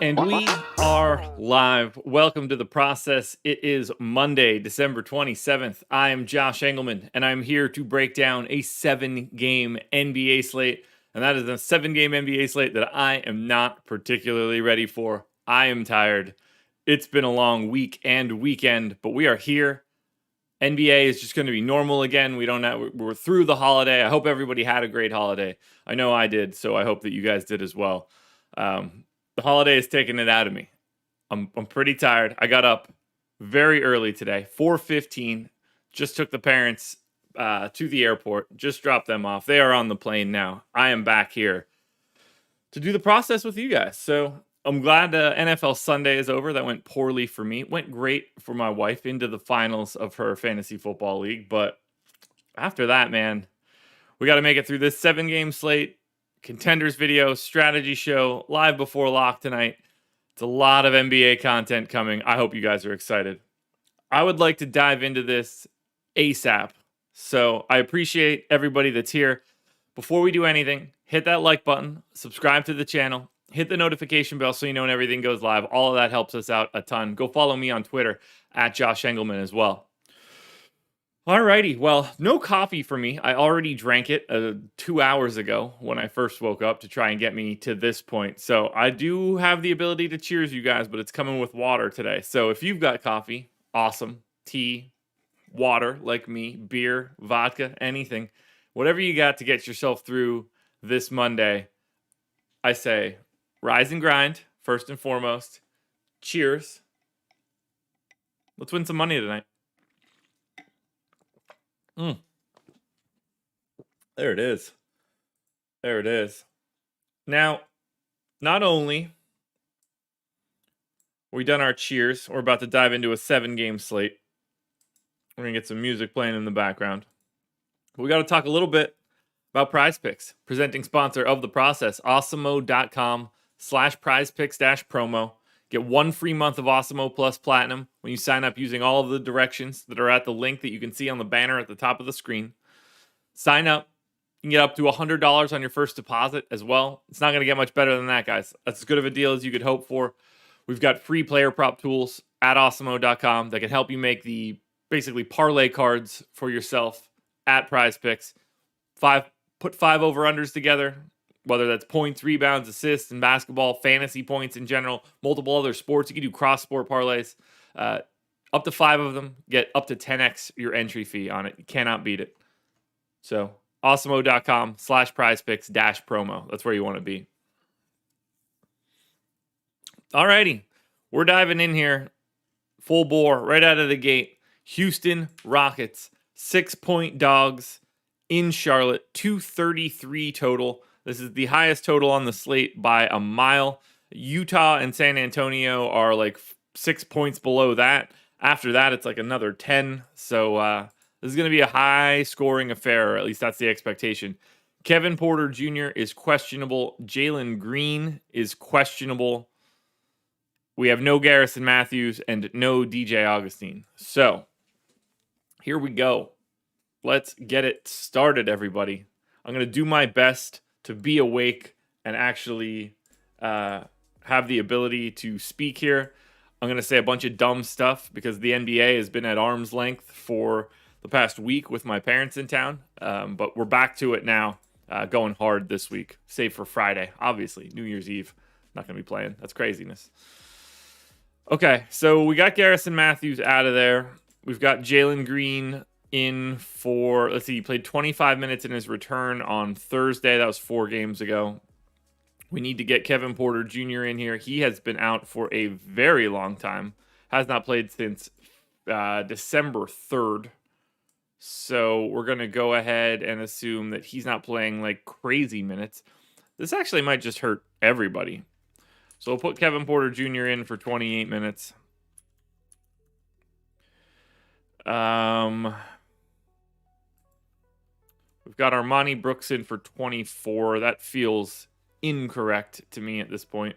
And we are live. Welcome to The Process. It is Monday, December 27th. I am Josh Engelman, and I'm here to break down a 7-game NBA slate. And that is a 7-game NBA slate that I am not particularly ready for. I am tired. It's been a long week and weekend, but we are here. NBA is just going to be normal again. We're through the holiday. I hope everybody had a great holiday. I know I did, so I hope that you guys did as well. The holiday is taking it out of me. I'm pretty tired. I got up very early today, 4:15. Just took the parents to the airport. Just dropped them off. They are on the plane now. I am back here to do the process with you guys. So I'm glad NFL Sunday is over. That went poorly for me. It went great for my wife into the finals of her fantasy football league. But after that, man, we got to make it through this 7-game slate. Contenders video, strategy show, live before lock tonight. It's a lot of NBA content coming. I hope you guys are excited. I would like to dive into this ASAP. So I appreciate everybody that's here. Before we do anything, hit that like button, subscribe to the channel, hit the notification bell so you know when everything goes live. All of that helps us out a ton. Go follow me on Twitter at Josh Engelman as well. Alrighty, well, no coffee for me. I already drank it 2 hours ago when I first woke up to try and get me to this point. So I do have the ability to cheers you guys, but it's coming with water today. So if you've got coffee, awesome. Tea, water like me, beer, vodka, anything. Whatever you got to get yourself through this Monday, I say rise and grind, first and foremost. Cheers. Let's win some money tonight. There it is. There it is. Now, not only are we done our cheers, we're about to dive into a 7-game slate. We're going to get some music playing in the background. We got to talk a little bit about Prize Picks, presenting sponsor of the process, awesemo.com/prizepicks-promo. Get 1 free month of Awesemo Plus Platinum when you sign up using all of the directions that are at the link that you can see on the banner at the top of the screen. Sign up. You can get up to $100 on your first deposit as well. It's not going to get much better than that, guys. That's as good of a deal as you could hope for. We've got free player prop tools at awesemo.com that can help you make the basically parlay cards for yourself at Prize Picks. Put 5 over-unders together, whether that's points, rebounds, assists, and basketball, fantasy points in general, multiple other sports. You can do cross-sport parlays. Up to 5 of them, get up to 10x your entry fee on it. You cannot beat it. So, awesemo.com/prizepicks-promo. That's where you want to be. Alrighty. We're diving in here full bore right out of the gate. Houston Rockets, 6-point dogs in Charlotte, 233 total. This is the highest total on the slate by a mile. Utah and San Antonio are like 6 points below that. After that, it's like another 10. So this is going to be a high-scoring affair, or at least that's the expectation. Kevin Porter Jr. is questionable. Jalen Green is questionable. We have no Garrison Matthews and no DJ Augustine. So here we go. Let's get it started, everybody. I'm going to do my best to be awake and actually have the ability to speak here. I'm going to say a bunch of dumb stuff because the NBA has been at arm's length for the past week with my parents in town. But we're back to it now. going hard this week, save for Friday. Obviously, New Year's Eve, not going to be playing. That's craziness. Okay, so we got Garrison Matthews out of there. We've got Jalen Green in for, let's see, he played 25 minutes in his return on Thursday. That was 4 games ago. We need to get Kevin Porter Jr. in here. He has been out for a very long time. Has not played since December 3rd. So we're going to go ahead and assume that he's not playing like crazy minutes. This actually might just hurt everybody. So we'll put Kevin Porter Jr. in for 28 minutes. We've got Armani Brooks in for 24. That feels incorrect to me at this point.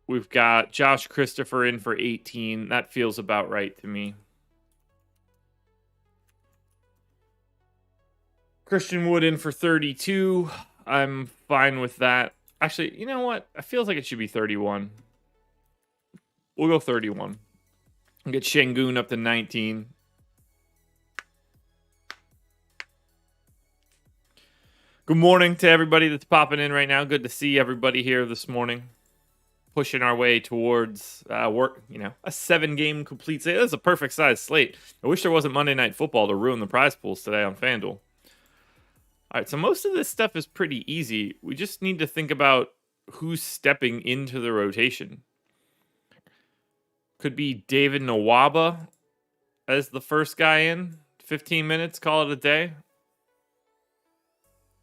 We've got Josh Christopher in for 18. That feels about right to me. Christian Wood in for 32. I'm fine with that. Actually, you know what? It feels like it should be 31. We'll go 31. We'll get Şengün up to 19. Good morning to everybody that's popping in right now. Good to see everybody here this morning. Pushing our way towards a 7-game complete slate. That's a perfect size slate. I wish there wasn't Monday Night Football to ruin the prize pools today on FanDuel. All right, so most of this stuff is pretty easy. We just need to think about who's stepping into the rotation. Could be David Nwaba as the first guy in. 15 minutes, call it a day.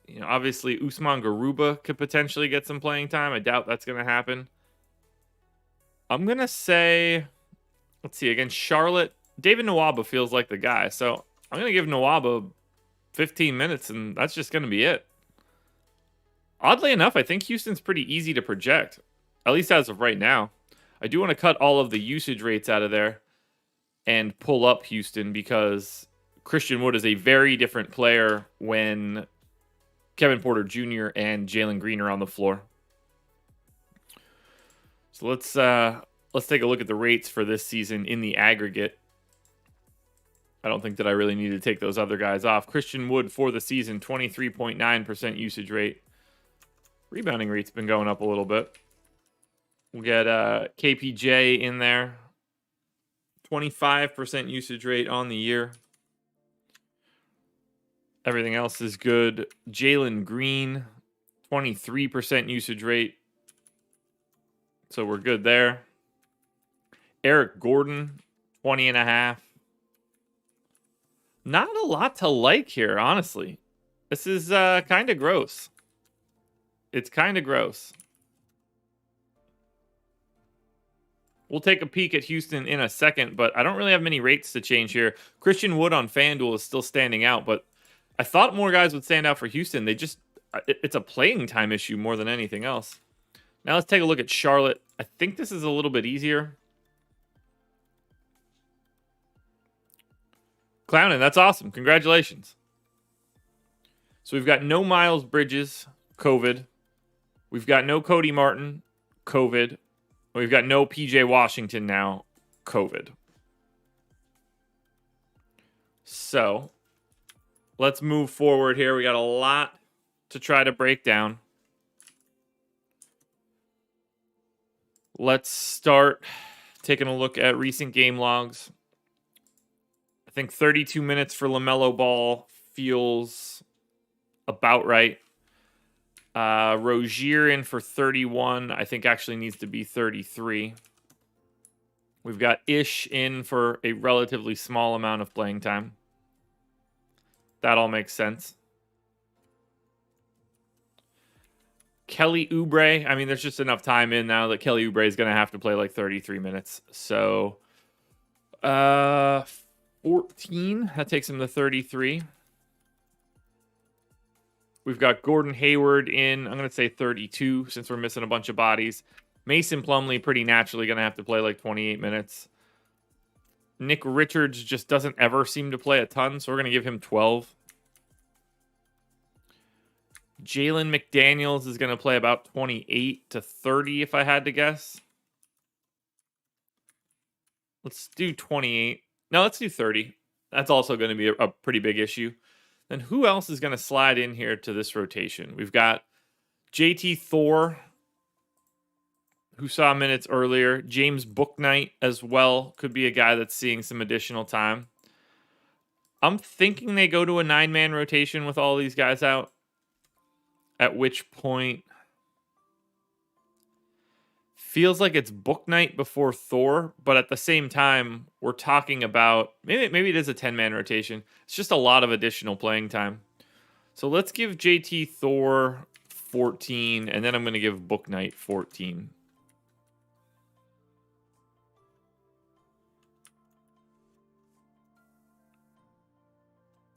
You know, obviously Usman Garuba could potentially get some playing time. I doubt that's going to happen. I'm going to say, let's see, against Charlotte, David Nwaba feels like the guy. So I'm going to give Nwaba 15 minutes, and that's just going to be it. Oddly enough, I think Houston's pretty easy to project, at least as of right now. I do want to cut all of the usage rates out of there and pull up Houston because Christian Wood is a very different player when Kevin Porter Jr. and Jalen Green are on the floor. So let's take a look at the rates for this season in the aggregate. I don't think that I really need to take those other guys off. Christian Wood for the season, 23.9% usage rate. Rebounding rate's been going up a little bit. We'll get KPJ in there. 25% usage rate on the year. Everything else is good. Jalen Green, 23% usage rate. So we're good there. Eric Gordon, 20.5. Not a lot to like here, honestly. This is kind of gross. It's kind of gross. We'll take a peek at Houston in a second, but I don't really have many rates to change here. Christian Wood on FanDuel is still standing out, but I thought more guys would stand out for Houston. It's a playing time issue more than anything else. Now let's take a look at Charlotte. I think this is a little bit easier. Clownin', that's awesome. Congratulations. So we've got no Miles Bridges, COVID. We've got no Cody Martin, COVID. We've got no PJ Washington now, COVID. So let's move forward here. We got a lot to try to break down. Let's start taking a look at recent game logs. I think 32 minutes for LaMelo Ball feels about right. Rozier in for 31. I think actually needs to be 33. We've got Ish in for a relatively small amount of playing time. That all makes sense. Kelly Oubre, I mean, there's just enough time in now that Kelly Oubre is going to have to play like 33 minutes. So, 14, that takes him to 33. We've got Gordon Hayward in, I'm going to say 32 since we're missing a bunch of bodies. Mason Plumlee pretty naturally going to have to play like 28 minutes. Nick Richards just doesn't ever seem to play a ton, so we're going to give him 12. Jalen McDaniels is going to play about 28 to 30 if I had to guess. Let's do 28. No, let's do 30. That's also going to be a pretty big issue. Then who else is going to slide in here to this rotation? We've got JT Thor, who saw minutes earlier. James Bouknight as well could be a guy that's seeing some additional time. I'm thinking they go to a 9-man rotation with all these guys out. At which point, feels like it's Bouknight before Thor, but at the same time, we're talking about maybe it is a 10-man rotation. It's just a lot of additional playing time. So let's give JT Thor 14, and then I'm going to give Bouknight 14.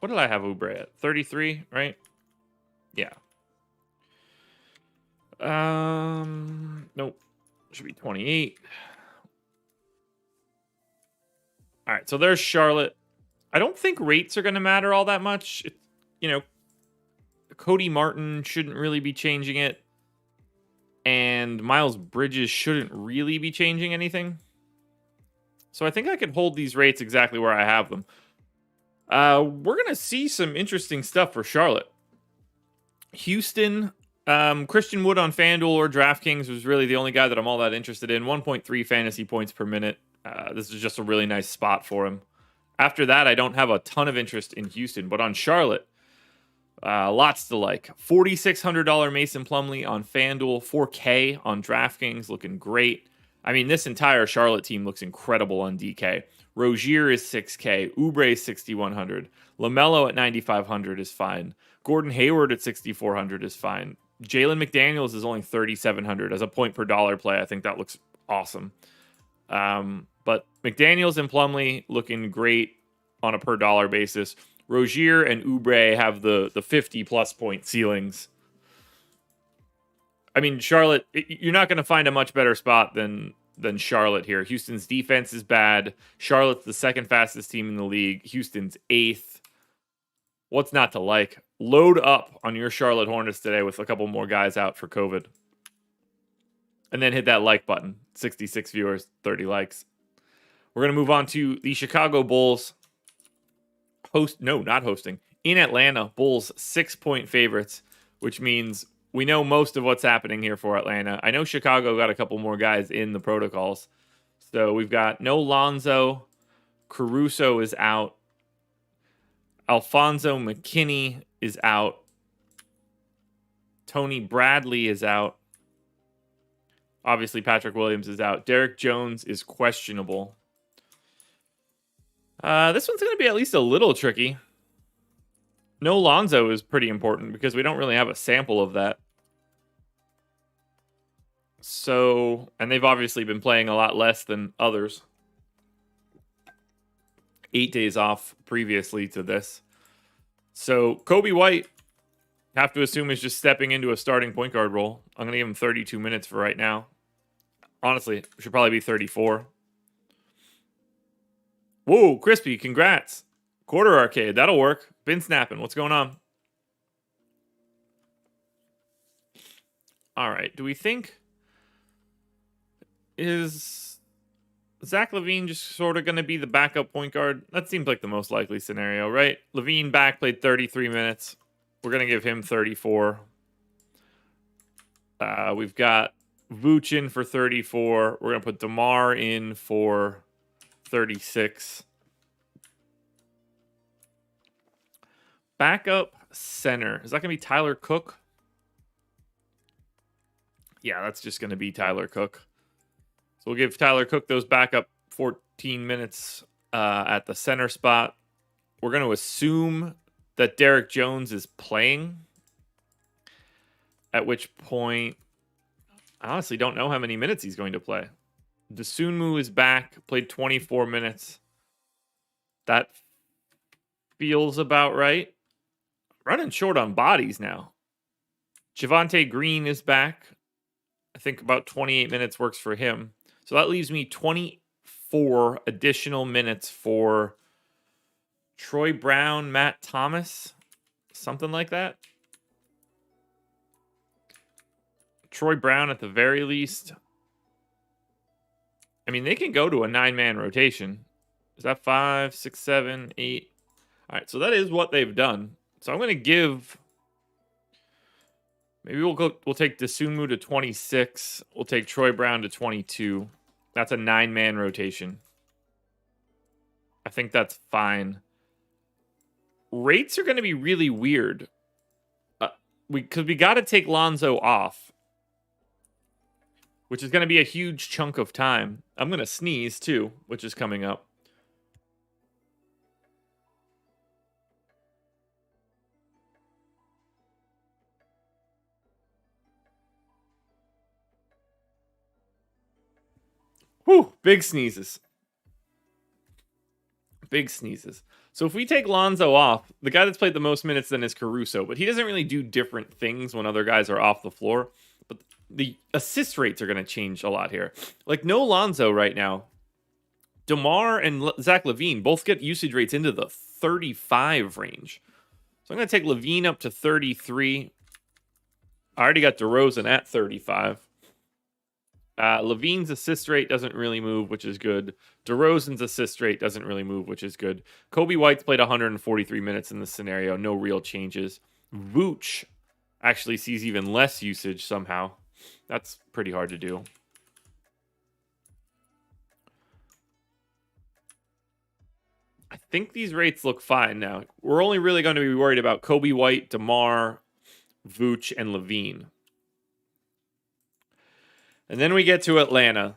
What did I have Oubre at? 33, right? Yeah. Nope. Should be 28. All right, so there's Charlotte. I don't think rates are going to matter all that much. Cody Martin shouldn't really be changing it. And Miles Bridges shouldn't really be changing anything. So I think I can hold these rates exactly where I have them. We're going to see some interesting stuff for Charlotte. Houston, Christian Wood on FanDuel or DraftKings was really the only guy that I'm all that interested in. 1.3 fantasy points per minute. This is just a really nice spot for him. After that, I don't have a ton of interest in Houston, but on Charlotte, lots to like. $4,600 Mason Plumlee on FanDuel, 4K on DraftKings, looking great. I mean, this entire Charlotte team looks incredible on DK. Rozier is 6K, Oubre is 6,100, LaMelo at 9,500 is fine. Gordon Hayward at 6,400 is fine. Jalen McDaniels is only 3,700 as a point per dollar play. I think that looks awesome. But McDaniels and Plumlee looking great on a per dollar basis. Rozier and Oubre have the 50 plus point ceilings. I mean, Charlotte, you're not going to find a much better spot than Charlotte here. Houston's defense is bad. Charlotte's the second fastest team in the league. Houston's 8th. What's not to like? Load up on your Charlotte Hornets today with a couple more guys out for COVID. And then hit that like button. 66 viewers, 30 likes. We're going to move on to the Chicago Bulls. Not hosting. In Atlanta, Bulls 6-point favorites, which means we know most of what's happening here for Atlanta. I know Chicago got a couple more guys in the protocols. So we've got no Lonzo. Caruso is out. Alfonso McKinney is out. Tony Bradley is out. Obviously, Patrick Williams is out. Derek Jones is questionable. This one's going to be at least a little tricky. No Lonzo is pretty important because we don't really have a sample of that. So, and they've obviously been playing a lot less than others. 8 days off previously to this. So, Kobe White, have to assume, is just stepping into a starting point guard role. I'm going to give him 32 minutes for right now. Honestly, it should probably be 34. Whoa, Crispy, congrats. Quarter arcade, that'll work. Been snapping. What's going on? All right, do we think... Is Zach LaVine just sort of going to be the backup point guard? That seems like the most likely scenario, right? LaVine back, played 33 minutes. We're going to give him 34. We've got Vooch in for 34. We're going to put DeMar in for 36. Backup center. Is that going to be Tyler Cook? Yeah, that's just going to be Tyler Cook. So we'll give Tyler Cook those backup 14 minutes at the center spot. We're going to assume that Derek Jones is playing. At which point, I honestly don't know how many minutes he's going to play. Dosunmu is back, played 24 minutes. That feels about right. Running short on bodies now. Javonte Green is back. I think about 28 minutes works for him. So that leaves me 24 additional minutes for Troy Brown, Matt Thomas, something like that. Troy Brown at the very least. I mean, they can go to a 9-man rotation. Is that 5, 6, 7, 8? All right, so that is what they've done. So I'm going to give... Maybe we'll take Desunmu to 26. We'll take Troy Brown to 22. That's a 9-man rotation. I think that's fine. Rates are going to be really weird. Because we got to take Lonzo off, which is going to be a huge chunk of time. I'm going to sneeze too, which is coming up. Whew, big sneezes. Big sneezes. So if we take Lonzo off, the guy that's played the most minutes then is Caruso, but he doesn't really do different things when other guys are off the floor. But the assist rates are going to change a lot here. Like, no Lonzo right now. DeMar and Zach LaVine both get usage rates into the 35 range. So I'm going to take LaVine up to 33. I already got DeRozan at 35. LaVine's assist rate doesn't really move, which is good. DeRozan's assist rate doesn't really move, which is good. Kobe White's played 143 minutes in this scenario. No real changes. Vooch actually sees even less usage somehow. That's pretty hard to do. I think these rates look fine now. We're only really going to be worried about Kobe White, DeMar, Vooch, and LaVine. And then we get to Atlanta.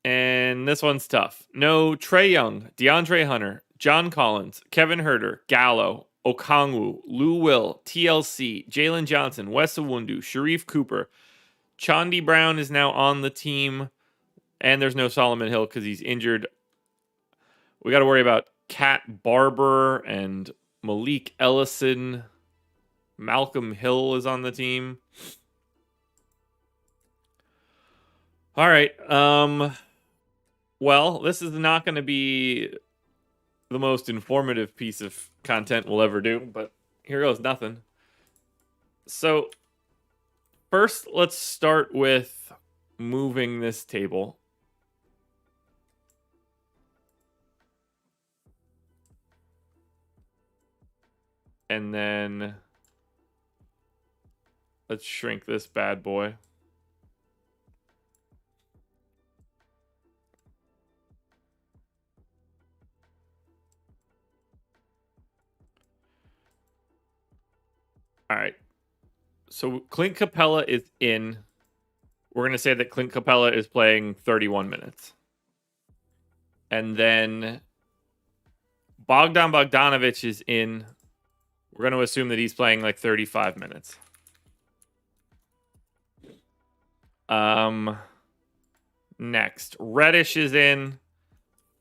And this one's tough. No Trae Young, DeAndre Hunter, John Collins, Kevin Huerter, Gallo, Okongwu, Lou Will, TLC, Jalen Johnson, Wes Iwundu, Sharif Cooper. Chandi Brown is now on the team. And there's no Solomon Hill because he's injured. We got to worry about Cat Barber and Malik Ellison. Malcolm Hill is on the team. All right. Well, this is not going to be the most informative piece of content we'll ever do, but here goes nothing. So, first, let's start with moving this table. And then let's shrink this bad boy. All right. So Clint Capella is in. We're going to say that Clint Capella is playing 31 minutes. And then Bogdan Bogdanovic is in. We're going to assume that he's playing like 35 minutes. Next, Reddish is in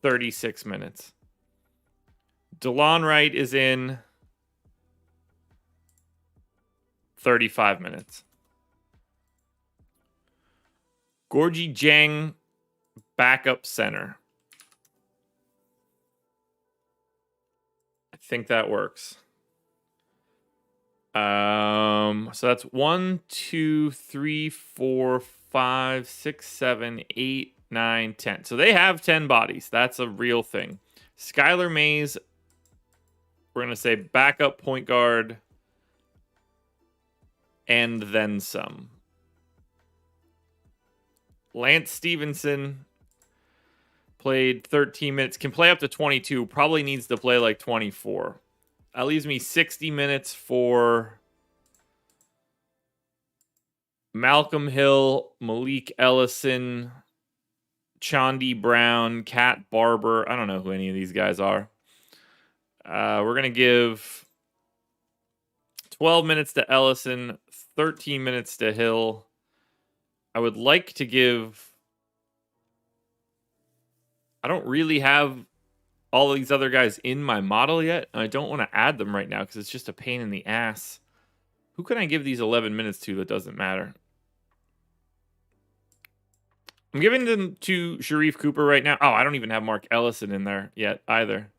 36 minutes. DeLon Wright is in 35 minutes. Gorgie Jang, backup center. I think that works. So that's 1, 2, 3, 4, 5, 6, 7, 8, 9, 10. So they have 10 bodies. That's a real thing. Skylar Mays, we're going to say backup point guard and then some. Lance Stevenson played 13 minutes, can play up to 22, probably needs to play like 24. That leaves me 60 minutes for Malcolm Hill, Malik Ellison, Chandi Brown, Cat Barber. I don't know who any of these guys are. We're going to give 12 minutes to Ellison, 13 minutes to Hill. I would like to give... I don't really have all these other guys in my model yet. And I don't want to add them right now because it's just a pain in the ass. Who can I give these 11 minutes to that doesn't matter? I'm giving them to Sharif Cooper right now. Oh, I don't even have Mark Ellison in there yet either.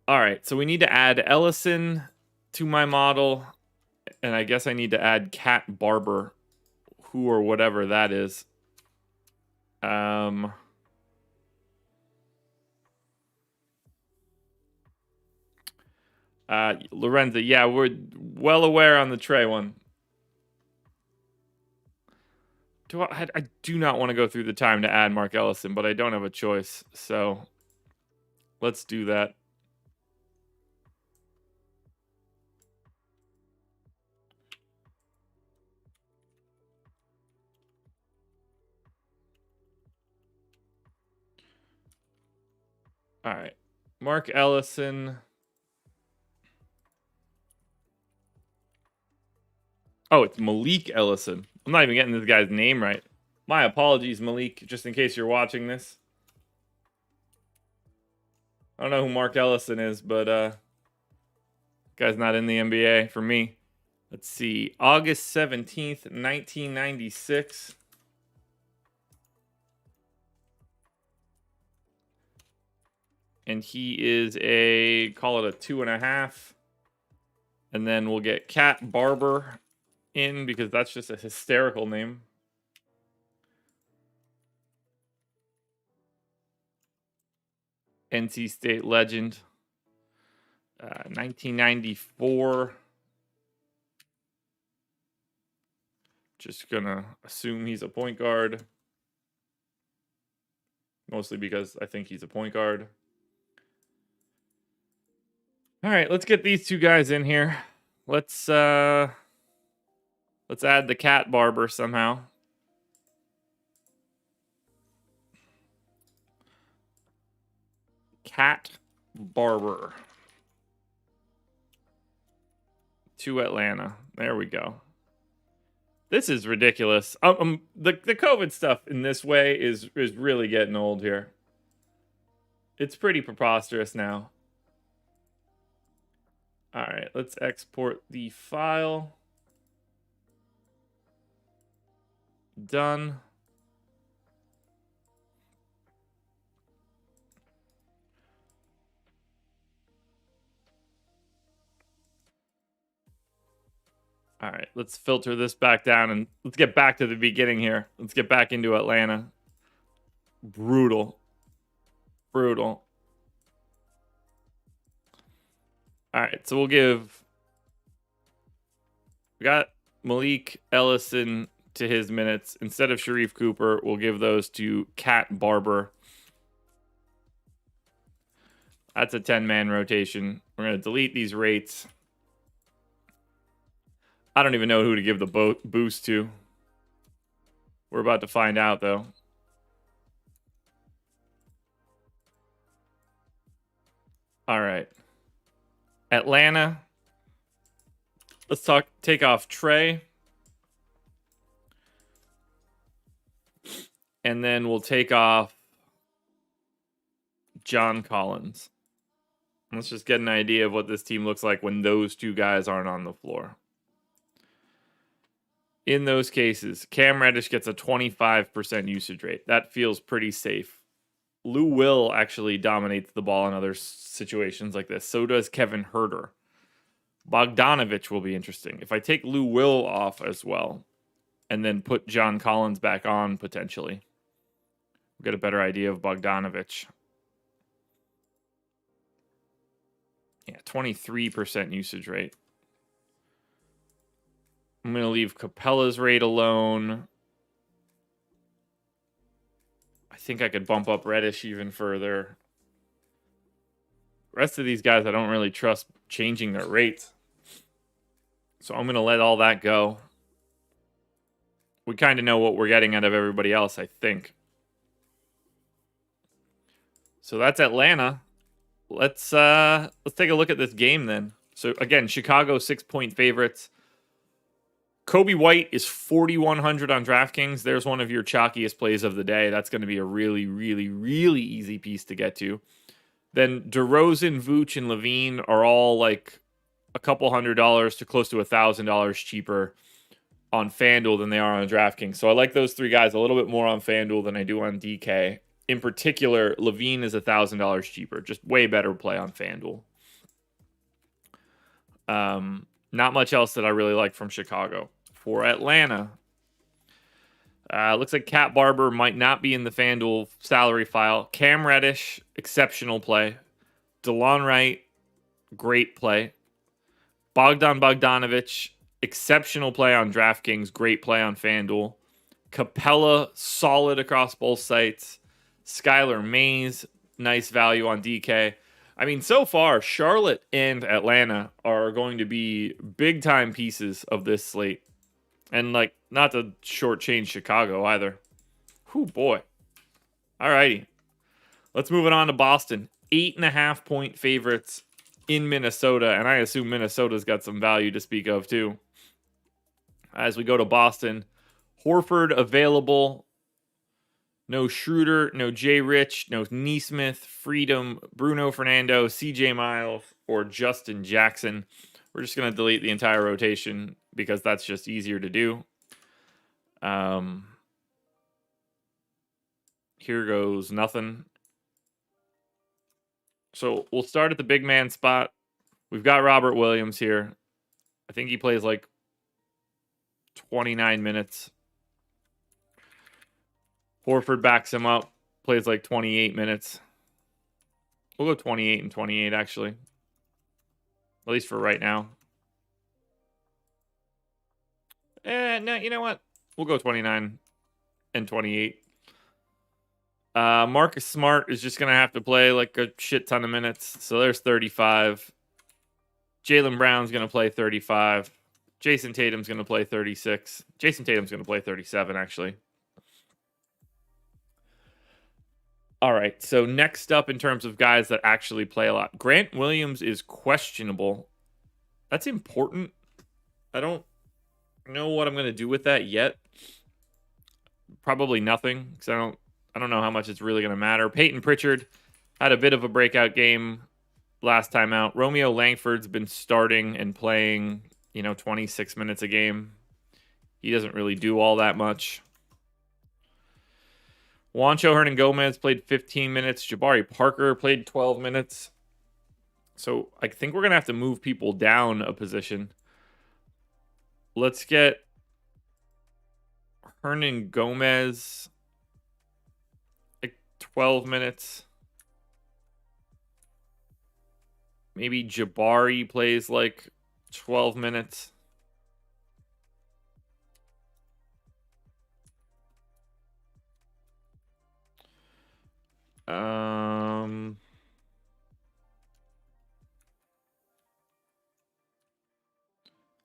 All right, so we need to add Ellison to my model. And I guess I need to add Cat Barber, who or whatever that is. Lorenza, yeah, we're well aware on the Trey one. I do not want to go through the time to add Mark Ellison, but I don't have a choice. So let's do that. All right. Mark Ellison. Oh, it's Malik Ellison. I'm not even getting this guy's name right. My apologies, Malik, just in case you're watching this. I don't know who Mark Ellison is, but guy's not in the NBA for me. Let's see. August 17th, 1996. And he is call it a 2.5. And then we'll get Cat Barber in because that's just a hysterical name. NC State legend. 1994. Just gonna assume he's a point guard. Mostly because I think he's a point guard. All right, let's get these two guys in here. Let's add the Cat Barber somehow. Cat Barber to Atlanta. There we go. This is ridiculous. The COVID stuff in this way is really getting old here. It's pretty preposterous now. All right, let's export the file. Done. All right, let's filter this back down and let's get back to the beginning here. Let's get back into Atlanta. Brutal. Brutal. All right, so we got Malik Ellison to his minutes. Instead of Sharif Cooper, we'll give those to Cat Barber. That's a 10-man rotation. We're going to delete these rates. I don't even know who to give the boost to. We're about to find out, though. All right. Atlanta. Let's take off Trey. And then we'll take off John Collins. Let's just get an idea of what this team looks like when those two guys aren't on the floor. In those cases, Cam Reddish gets a 25% usage rate. That feels pretty safe. Lou Will actually dominates the ball in other situations like this. So does Kevin Huerter. Bogdanovich will be interesting. If I take Lou Will off as well, and then put John Collins back on potentially, we'll get a better idea of Bogdanovich. Yeah, 23% usage rate. I'm going to leave Capella's rate alone. I think I could bump up Reddish even further. The rest of these guys, I don't really trust changing their rates. So I'm going to let all that go. We kind of know what we're getting out of everybody else, I think. So that's Atlanta. Let's take a look at this game then. So again, Chicago 6-point favorites. Kobe White is 4,100 on DraftKings. There's one of your chalkiest plays of the day. That's going to be a really, really, really easy piece to get to. Then DeRozan, Vooch, and Levine are all like a couple $100 to close to $1,000 cheaper on FanDuel than they are on DraftKings. So I like those three guys a little bit more on FanDuel than I do on DK. In particular, Levine is $1,000 cheaper. Just way better play on FanDuel. Not much else that I really like from Chicago. For Atlanta, looks like Cat Barber might not be in the FanDuel salary file. Cam Reddish, exceptional play. DeLon Wright, great play. Bogdan Bogdanovic, exceptional play on DraftKings, great play on FanDuel. Capella, solid across both sites. Skylar Mays, nice value on DK. I mean, so far, Charlotte and Atlanta are going to be big time pieces of this slate. And, like, not to shortchange Chicago either. Whew, boy. Alrighty. Let's move it on to Boston. 8.5-point favorites in Minnesota. And I assume Minnesota's got some value to speak of, too. As we go to Boston, Horford available. No Schroeder, no Jay Rich, no Neesmith, Freedom, Bruno Fernando, CJ Miles, or Justin Jackson. We're just going to delete the entire rotation because that's just easier to do. Here goes nothing. So we'll start at the big man spot. We've got Robert Williams here. I think he plays like 29 minutes. Horford backs him up, plays like 28 minutes. We'll go 28 and 28, actually. At least for right now. No, you know what? We'll go 29 and 28. Marcus Smart is just going to have to play like a shit ton of minutes. So there's 35. Jaylen Brown's going to play 35. Jason Tatum's going to play 36. Jason Tatum's going to play 37, actually. All right, so next up in terms of guys that actually play a lot. Grant Williams is questionable. That's important. I don't know what I'm going to do with that yet. Probably nothing, because I don't know how much it's really going to matter. Peyton Pritchard had a bit of a breakout game last time out. Romeo Langford's been starting and playing, 26 minutes a game. He doesn't really do all that much. Juancho Hernan-Gomez played 15 minutes. Jabari Parker played 12 minutes. So I think we're going to have to move people down a position. Let's get Hernan-Gomez like 12 minutes. Maybe Jabari plays like 12 minutes.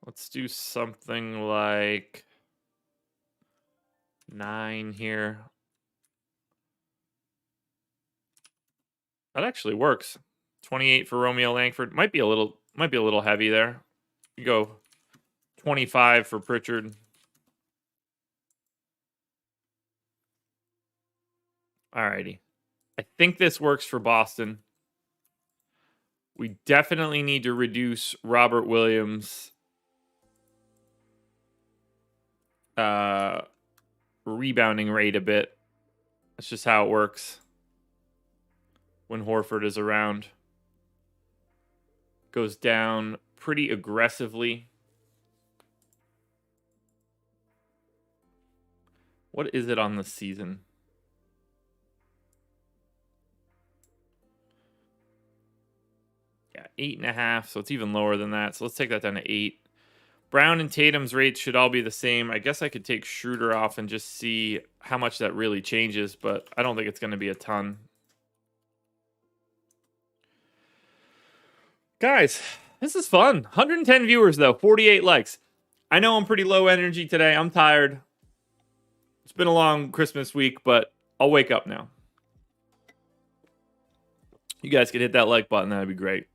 Let's do something like 9 here. That actually works. 28 for Romeo Langford. Might be a little heavy there. You go 25 for Pritchard. Alrighty. I think this works for Boston. We definitely need to reduce Robert Williams' rebounding rate a bit. That's just how it works when Horford is around. Goes down pretty aggressively. What is it on the season? Yeah, 8.5, so it's even lower than that. So let's take that down to 8. Brown and Tatum's rates should all be the same. I guess I could take Schroeder off and just see how much that really changes, but I don't think it's going to be a ton. Guys, this is fun. 110 viewers, though. 48 likes. I know I'm pretty low energy today. I'm tired. It's been a long Christmas week, but I'll wake up now. You guys could hit that like button. That'd be great.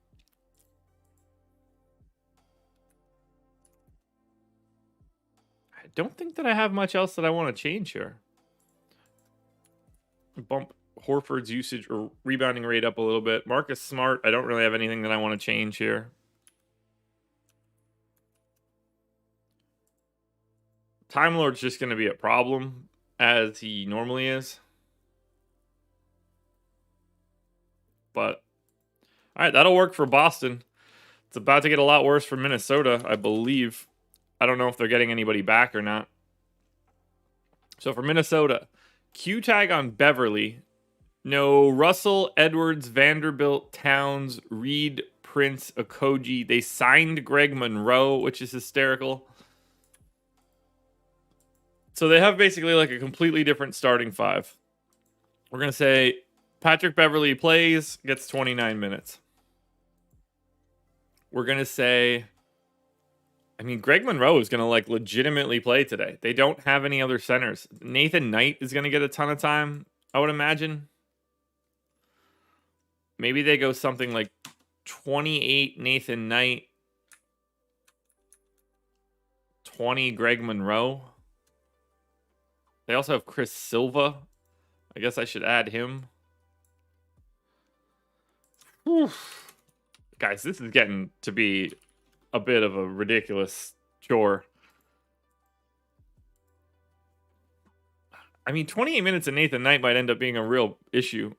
I don't think that I have much else that I want to change here. Bump Horford's usage or rebounding rate up a little bit. Marcus Smart, I don't really have anything that I want to change here. Time Lord's just going to be a problem, as he normally is. But, all right, that'll work for Boston. It's about to get a lot worse for Minnesota, I believe. I don't know if they're getting anybody back or not. So for Minnesota, Q tag on Beverly. No Russell, Edwards, Vanderbilt, Towns, Reed, Prince, Okogie. They signed Greg Monroe, which is hysterical. So they have basically like a completely different starting five. We're going to say Patrick Beverley plays, gets 29 minutes. We're going to say, I mean, Greg Monroe is going to like legitimately play today. They don't have any other centers. Nathan Knight is going to get a ton of time, I would imagine. Maybe they go something like 28 Nathan Knight, 20 Greg Monroe. They also have Chris Silva. I guess I should add him. Whew. Guys, this is getting to be a bit of a ridiculous chore. I mean, 28 minutes of Nathan Knight might end up being a real issue.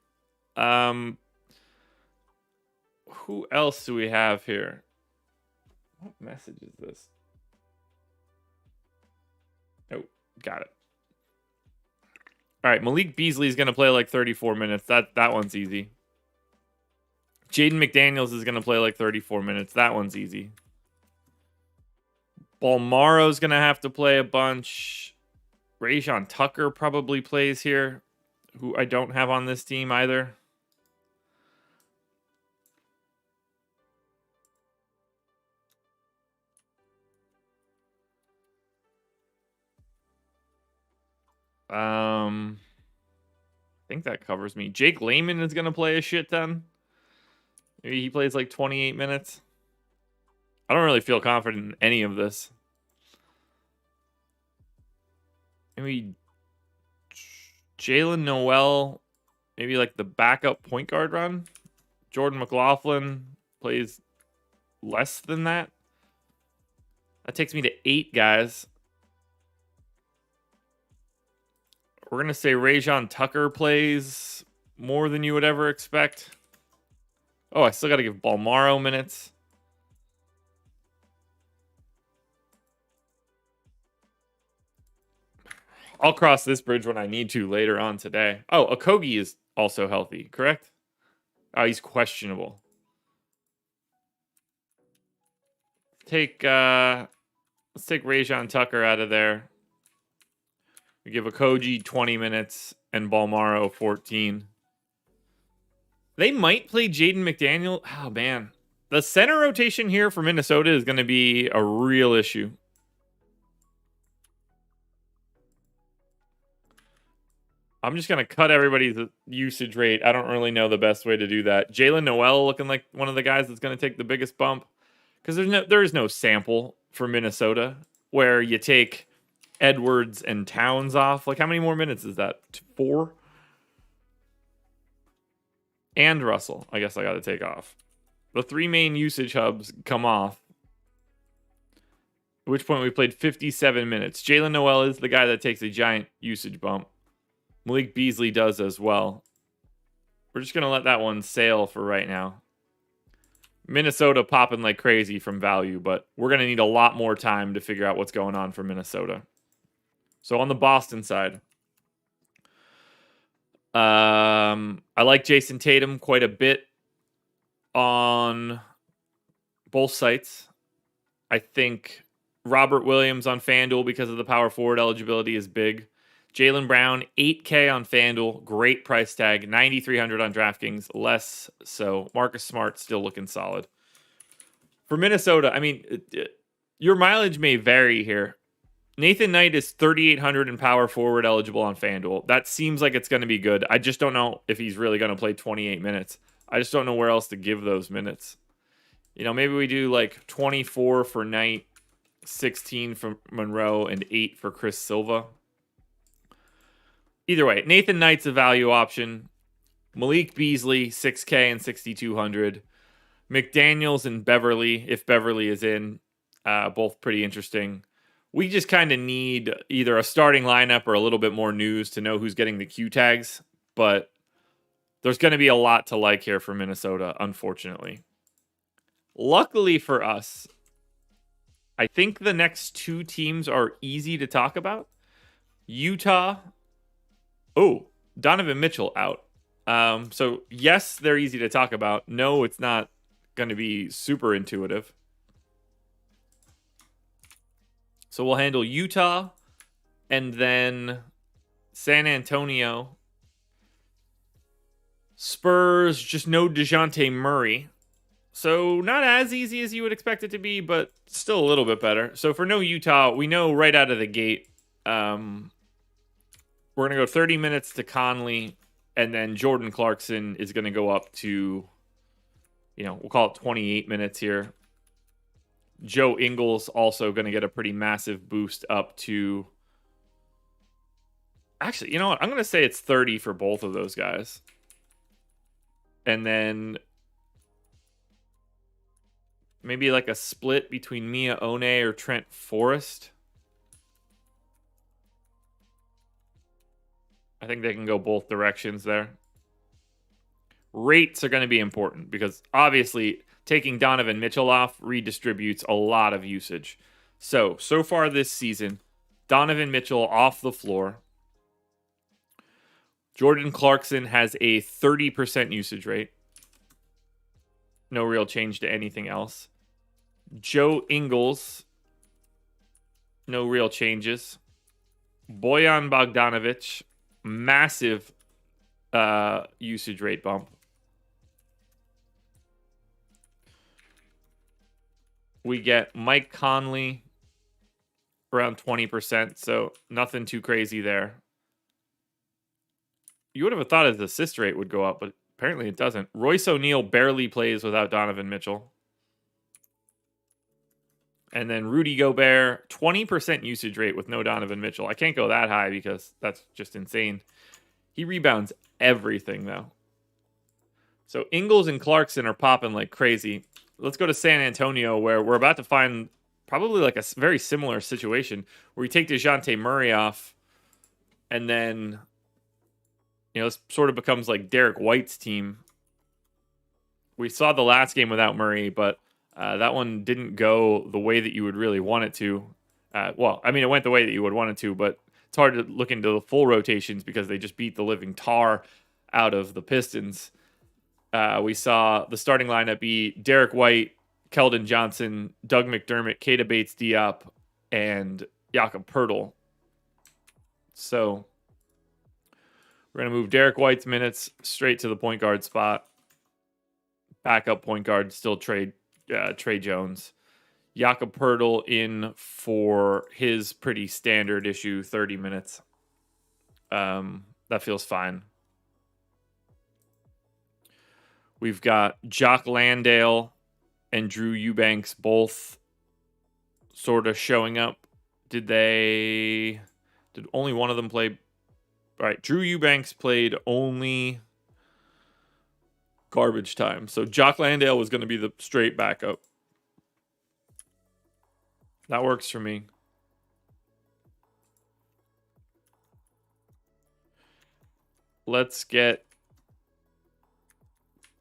Who else do we have here? What message is this? Oh, got it. All right, Malik Beasley is going to play like 34 minutes. That one's easy. Jaden McDaniels is going to play like 34 minutes. That one's easy. Balmaro's going to have to play a bunch. Rajon Tucker probably plays here, who I don't have on this team either. I think that covers me. Jake Layman is going to play a shit ton. Maybe he plays like 28 minutes. I don't really feel confident in any of this. Maybe Jalen Noel, maybe like the backup point guard run. Jordan McLaughlin plays less than that. That takes me to 8 guys. We're going to say Rajon Tucker plays more than you would ever expect. Oh, I still got to give Balmaro minutes. I'll cross this bridge when I need to later on today. Oh, Okogie is also healthy, correct? Oh, he's questionable. Let's take Rajon Tucker out of there. We give Okogie 20 minutes and Balmaro 14. They might play Jaden McDaniel. Oh, man. The center rotation here for Minnesota is going to be a real issue. I'm just going to cut everybody's usage rate. I don't really know the best way to do that. Jalen Noel looking like one of the guys that's going to take the biggest bump. Because there is no sample for Minnesota where you take Edwards and Towns off. Like, how many more minutes is that? 4? And Russell, I guess I got to take off. The 3 main usage hubs come off. At which point we played 57 minutes. Jalen Noel is the guy that takes a giant usage bump. Malik Beasley does as well. We're just going to let that one sail for right now. Minnesota popping like crazy from value, but we're going to need a lot more time to figure out what's going on for Minnesota. So on the Boston side, I like Jason Tatum quite a bit on both sites. I think Robert Williams on FanDuel because of the power forward eligibility is big. Jaylen Brown, 8K on FanDuel, great price tag, 9,300 on DraftKings, less so. Marcus Smart still looking solid. For Minnesota, I mean, your mileage may vary here. Nathan Knight is 3,800 in power forward eligible on FanDuel. That seems like it's going to be good. I just don't know if he's really going to play 28 minutes. I just don't know where else to give those minutes. You know, maybe we do like 24 for Knight, 16 for Monroe, and 8 for Chris Silva. Either way, Nathan Knight's a value option. Malik Beasley, 6K and 6,200. McDaniels and Beverly, if Beverly is in, both pretty interesting. We just kind of need either a starting lineup or a little bit more news to know who's getting the Q tags. But there's going to be a lot to like here for Minnesota, unfortunately. Luckily for us, I think the next 2 teams are easy to talk about. Utah. Oh, Donovan Mitchell out. So yes, they're easy to talk about. No, it's not going to be super intuitive. So we'll handle Utah and then San Antonio. Spurs, just no DeJounte Murray. So not as easy as you would expect it to be, but still a little bit better. So for no Utah, we know right out of the gate, we're going to go 30 minutes to Conley, and then Jordan Clarkson is going to go up to, we'll call it 28 minutes here. Joe Ingles also going to get a pretty massive boost up to... Actually, you know what? I'm going to say it's 30 for both of those guys. And then maybe like a split between Mia One or Trent Forrest. I think they can go both directions there. Rates are going to be important because obviously taking Donovan Mitchell off redistributes a lot of usage. So far this season, Donovan Mitchell off the floor. Jordan Clarkson has a 30% usage rate. No real change to anything else. Joe Ingles, no real changes. Bojan Bogdanovic, massive usage rate bump. We get Mike Conley around 20%, so nothing too crazy there. You would have thought his assist rate would go up, but apparently it doesn't. Royce O'Neal barely plays without Donovan Mitchell. And then Rudy Gobert, 20% usage rate with no Donovan Mitchell. I can't go that high because that's just insane. He rebounds everything, though. So Ingles and Clarkson are popping like crazy. Let's go to San Antonio, where we're about to find probably like a very similar situation where we take DeJounte Murray off, and then... this sort of becomes like Derek White's team. We saw the last game without Murray, but that one didn't go the way that you would really want it to. It went the way that you would want it to, but it's hard to look into the full rotations because they just beat the living tar out of the Pistons. We saw the starting lineup be Derek White, Keldon Johnson, Doug McDermott, Keita Bates-Diop, and Jakob Poeltl. So... we're going to move Derek White's minutes straight to the point guard spot. Backup point guard, still Trey Jones. Jakob Poeltl in for his pretty standard issue 30 minutes. That feels fine. We've got Jock Landale and Drew Eubanks both sort of showing up. Did only one of them play? All right, Drew Eubanks played only garbage time. So Jock Landale was going to be the straight backup. That works for me. Let's get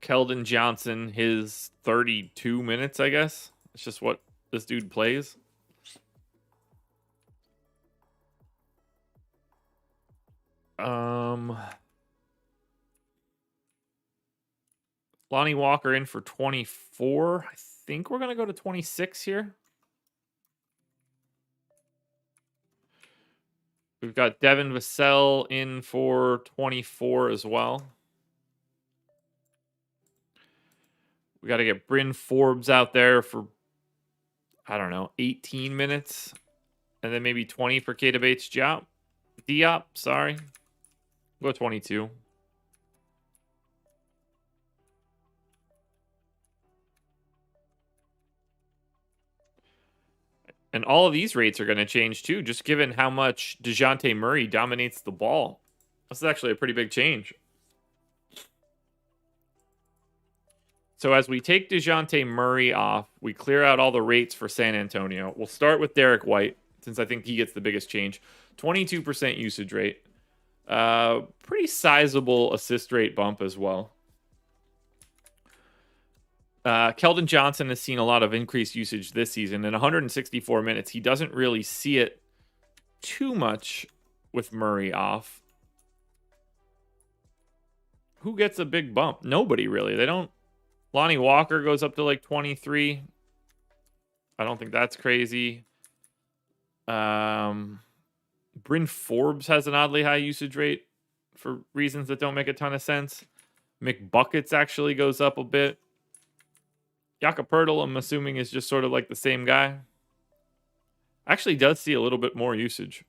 Keldon Johnson his 32 minutes, I guess. It's just what this dude plays. Lonnie Walker in for 24. I think we're going to go to 26 here. We've got Devin Vassell in for 24 as well. We got to get Bryn Forbes out there for, 18 minutes. And then maybe 20 for Keita Bates-Diop. Sorry. Go 22. And all of these rates are going to change too, just given how much DeJounte Murray dominates the ball. This is actually a pretty big change. So as we take DeJounte Murray off, we clear out all the rates for San Antonio. We'll start with Derek White, since I think he gets the biggest change. 22% usage rate. Pretty sizable assist rate bump as well. Keldon Johnson has seen a lot of increased usage this season. In 164 minutes, he doesn't really see it too much with Murray off. Who gets a big bump? Nobody really. They don't Lonnie Walker goes up to like 23. I don't think that's crazy. Bryn Forbes has an oddly high usage rate for reasons that don't make a ton of sense. McBuckets actually goes up a bit. Yakapurtle, I'm assuming, is just sort of like the same guy. Actually does see a little bit more usage.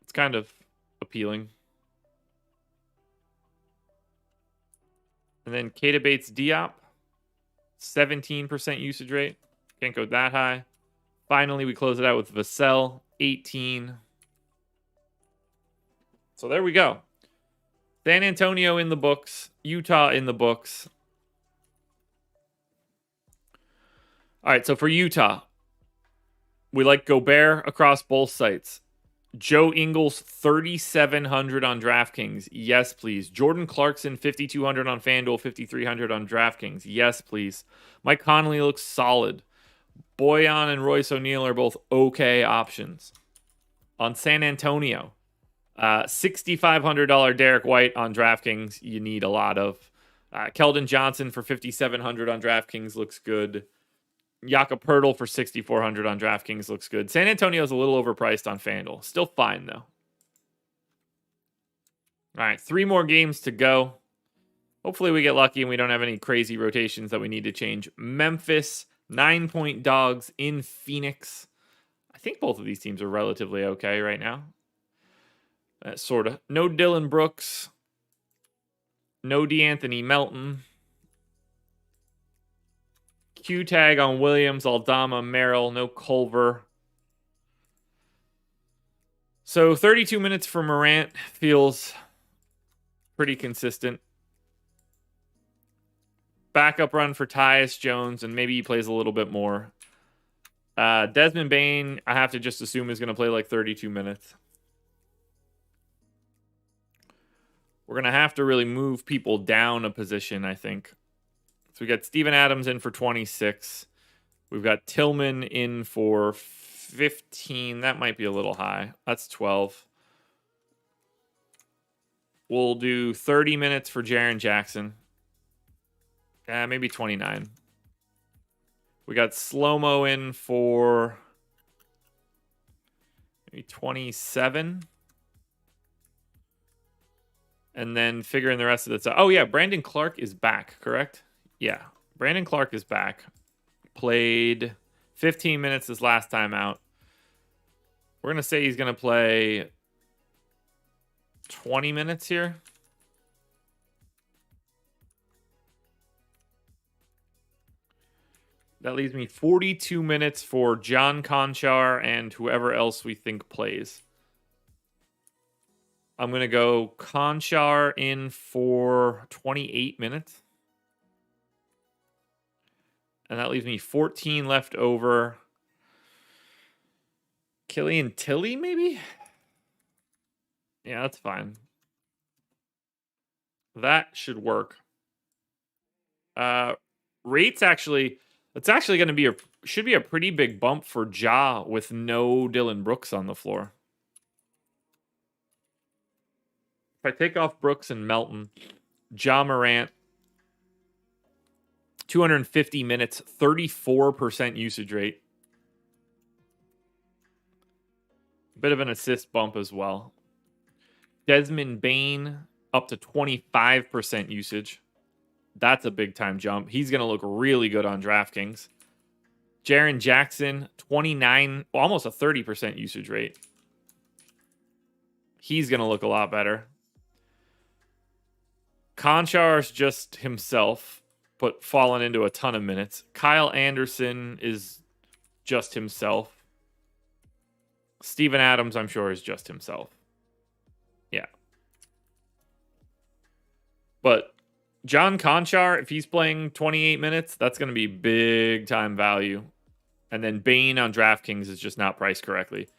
It's kind of appealing. And then Keita Bates Diop, 17% usage rate. Can't go that high. Finally, we close it out with Vassell, 18. So there we go. San Antonio in the books. Utah in the books. All right, so for Utah, we like Gobert across both sites. Joe Ingles, 3,700 on DraftKings. Yes, please. Jordan Clarkson, 5,200 on FanDuel, 5,300 on DraftKings. Yes, please. Mike Conley looks solid. Boyan and Royce O'Neal are both okay options. On San Antonio, $6,500 Derek White on DraftKings. You need a lot of. Keldon Johnson for 5,700 on DraftKings looks good. Yakapurtle for 6,400 on DraftKings looks good. San Antonio's a little overpriced on FanDuel. Still fine, though. All right, 3 more games to go. Hopefully we get lucky and we don't have any crazy rotations that we need to change. Memphis, 9-point dogs in Phoenix. I think both of these teams are relatively okay right now. Sort of. No Dylan Brooks. No DeAnthony Melton. Q tag on Williams, Aldama, Merrill, no Culver. So 32 minutes for Morant feels pretty consistent. Backup run for Tyus Jones, and maybe he plays a little bit more. Desmond Bane, I have to just assume is going to play like 32 minutes. We're going to have to really move people down a position, I think. So we got Steven Adams in for 26. We've got Tillman in for 15. That might be a little high. That's 12. We'll do 30 minutes for Jaren Jackson. Maybe 29. We got Slow-Mo in for maybe 27. And then figuring the rest of the... Oh, yeah, Brandon Clark is back, correct? Yeah, Brandon Clark is back. Played 15 minutes his last time out. We're going to say he's going to play 20 minutes here. That leaves me 42 minutes for John Conchar and whoever else we think plays. I'm going to go Conchar in for 28 minutes. And that leaves me 14 left over. Killian Tilly, maybe? Yeah, that's fine. That should work. Rates actually... It's actually going to be should be a pretty big bump for Ja with no Dylan Brooks on the floor. If I take off Brooks and Melton, Ja Morant, 250 minutes, 34% usage rate. Bit of an assist bump as well. Desmond Bane up to 25% usage. That's a big time jump. He's going to look really good on DraftKings. Jaren Jackson, 29, almost a 30% usage rate. He's going to look a lot better. Konchar's just himself, but fallen into a ton of minutes. Kyle Anderson is just himself. Steven Adams, I'm sure, is just himself. Yeah. But John Conchar, if he's playing 28 minutes, that's going to be big time value. And then Bane on DraftKings is just not priced correctly.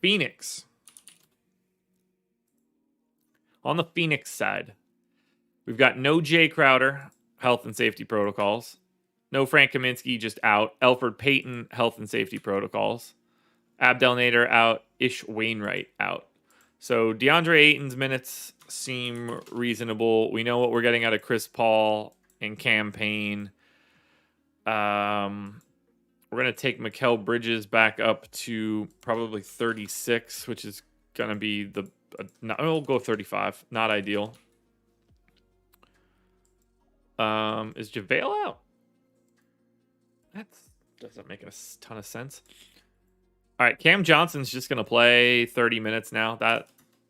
Phoenix. On the Phoenix side, we've got no Jay Crowder, health and safety protocols. No Frank Kaminsky, just out. Elfrid Payton, health and safety protocols. Abdel Nader out. Ish Wainwright out. So DeAndre Ayton's minutes seem reasonable. We know what we're getting out of Chris Paul and campaign. We're going to take Mikal Bridges back up to probably 36, which is going to be we'll go 35. Not ideal. Is JaVale out? That doesn't make a ton of sense. All right, Cam Johnson's just going to play 30 minutes now.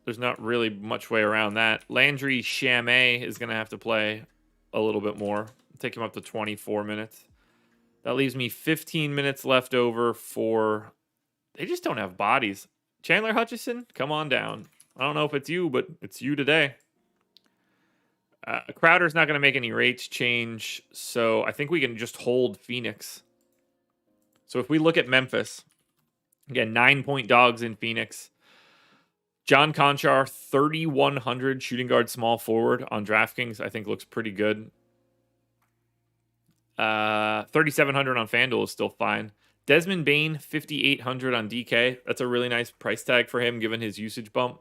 There's not really much way around that. Landry Shamet is going to have to play a little bit more. Take him up to 24 minutes. That leaves me 15 minutes left over for... They just don't have bodies. Chandler Hutchison, come on down. I don't know if it's you, but it's you today. Crowder's not going to make any rates change, so I think we can just hold Phoenix. So if we look at Memphis, again, 9-point dogs in Phoenix. John Conchar, 3,100 shooting guard small forward on DraftKings, I think looks pretty good. 3,700 on FanDuel is still fine. Desmond Bane, 5,800 on DK. That's a really nice price tag for him given his usage bump.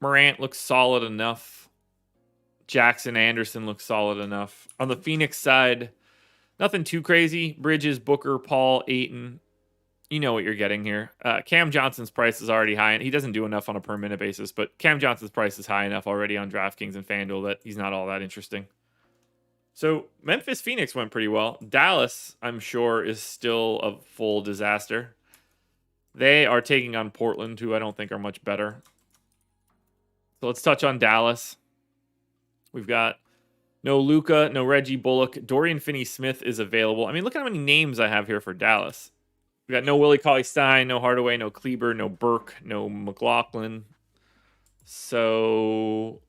Morant looks solid enough. Jackson Anderson looks solid enough. On the Phoenix side, nothing too crazy. Bridges, Booker, Paul, Ayton. You know what you're getting here. Cam Johnson's price is already high, and he doesn't do enough on a per minute basis, but Cam Johnson's price is high enough already on DraftKings and FanDuel that he's not all that interesting. So Memphis Phoenix went pretty well. Dallas, I'm sure, is still a full disaster. They are taking on Portland, who I don't think are much better. So let's touch on Dallas. We've got no Luka, no Reggie Bullock. Dorian Finney-Smith is available. I mean, look at how many names I have here for Dallas. We got no Willie Cauley-Stein, no Hardaway, no Kleber, no Burke, no McLaughlin. So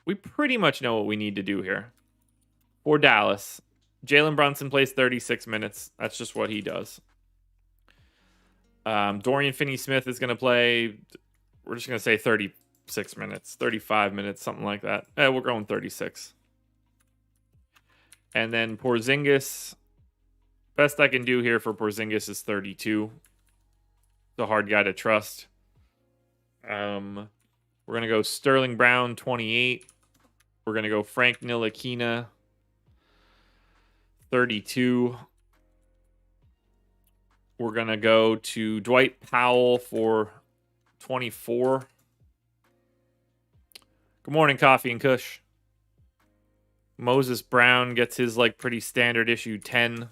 we pretty much know what we need to do here. For Dallas, Jalen Brunson plays 36 minutes. That's just what he does. Dorian Finney-Smith is going to play, we're just going to say 36 minutes, 35 minutes, something like that. We're going 36. And then Porzingis, best I can do here for Porzingis is 32. The hard guy to trust. We're going to go Sterling Brown, 28. We're going to go Frank Ntilikina, 32. We're going to go to Dwight Powell for 24. Good morning, Coffee and Kush. Moses Brown gets his pretty standard issue 10.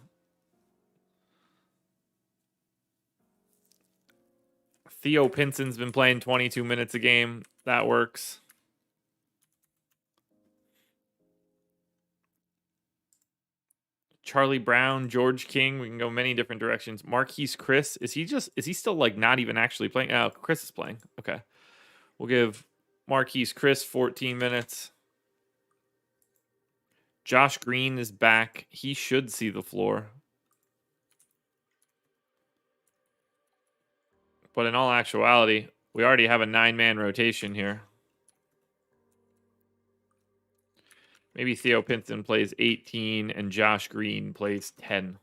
Theo Pinson's been playing 22 minutes a game. That works. Charlie Brown, George King. We can go many different directions. Marquise Chris. Is he still not even actually playing? Oh, Chris is playing. Okay. We'll give Marquise Chris 14 minutes. Josh Green is back. He should see the floor. But in all actuality, we already have a 9-man rotation here. Maybe Theo Pinson plays 18 and Josh Green plays 10.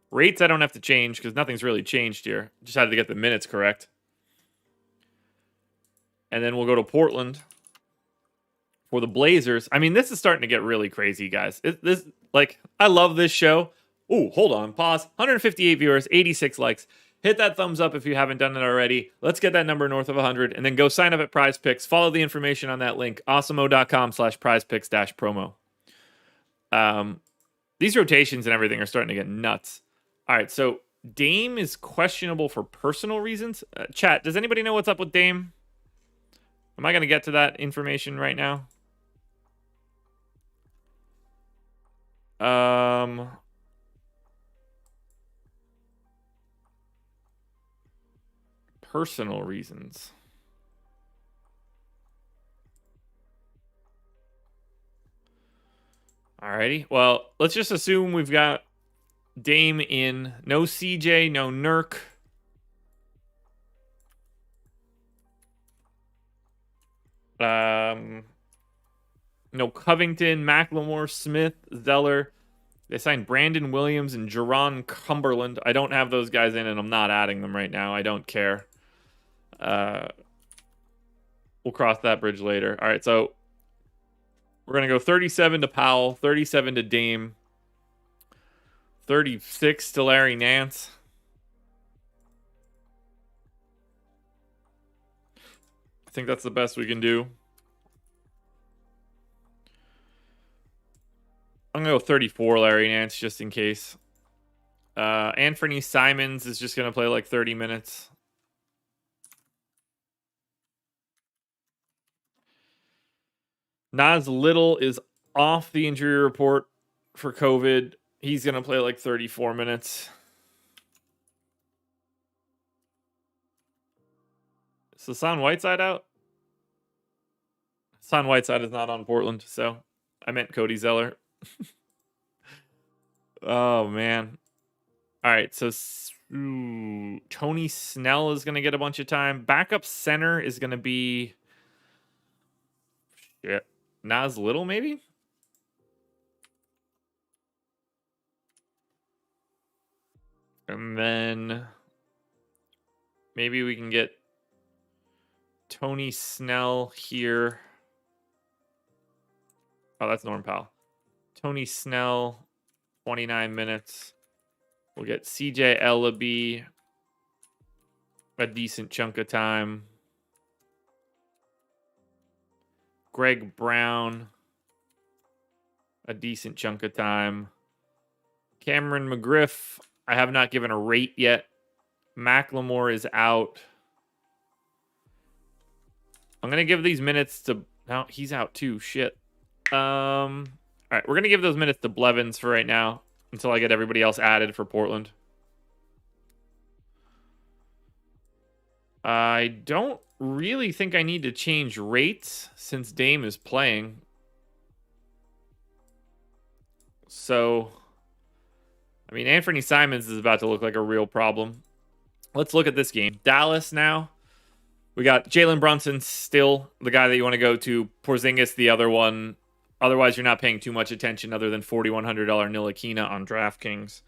Rates I don't have to change because nothing's really changed here. Just had to get the minutes correct. And then we'll go to Portland for the Blazers. I mean, this is starting to get really crazy, guys. I love this show. Ooh, hold on, pause. 158 viewers, 86 likes. Hit that thumbs up if you haven't done it already. Let's get that number north of 100, and then go sign up at Prize Picks. Follow the information on that link, awesemo.com/prizepicks-promo. These rotations and everything are starting to get nuts. All right, so Dame is questionable for personal reasons. Chat, does anybody know what's up with Dame? Am I going to get to that information right now? Personal reasons. Alrighty. Well, let's just assume we've got Dame in. No CJ, no Nurk. No Covington, McLemore, Smith, Zeller. They signed Brandon Williams and Jerron Cumberland. I don't have those guys in, and I'm not adding them right now. I don't care. We'll cross that bridge later. All right, so we're going to go 37 to Powell, 37 to Dame, 36 to Larry Nance. I think that's the best we can do. I'm going to go 34 Larry Nance just in case. Anthony Simons is just going to play like 30 minutes. Nas Little is off the injury report for COVID. He's going to play like 34 minutes. Is Hassan Whiteside out? Hassan Whiteside is not on Portland, so I meant Cody Zeller. Oh, man. All right, so Tony Snell is going to get a bunch of time. Backup center is going to be Nas Little, maybe? And then maybe we can get Tony Snell here. Oh, that's Norm Powell. Tony Snell, 29 minutes. We'll get CJ Ellaby a decent chunk of time. Greg Brown, a decent chunk of time. Cameron McGriff, I have not given a rate yet. Macklemore is out. I'm going to give these minutes to... No, he's out too. Shit. All right, we're going to give those minutes to Blevins for right now until I get everybody else added for Portland. I don't really think I need to change rates since Dame is playing. So, I mean, Anthony Simons is about to look like a real problem. Let's look at this game. Dallas now. We got Jalen Brunson still the guy that you want to go to. Porzingis, the other one. Otherwise, you're not paying too much attention other than $4,100 Ntilikina on DraftKings.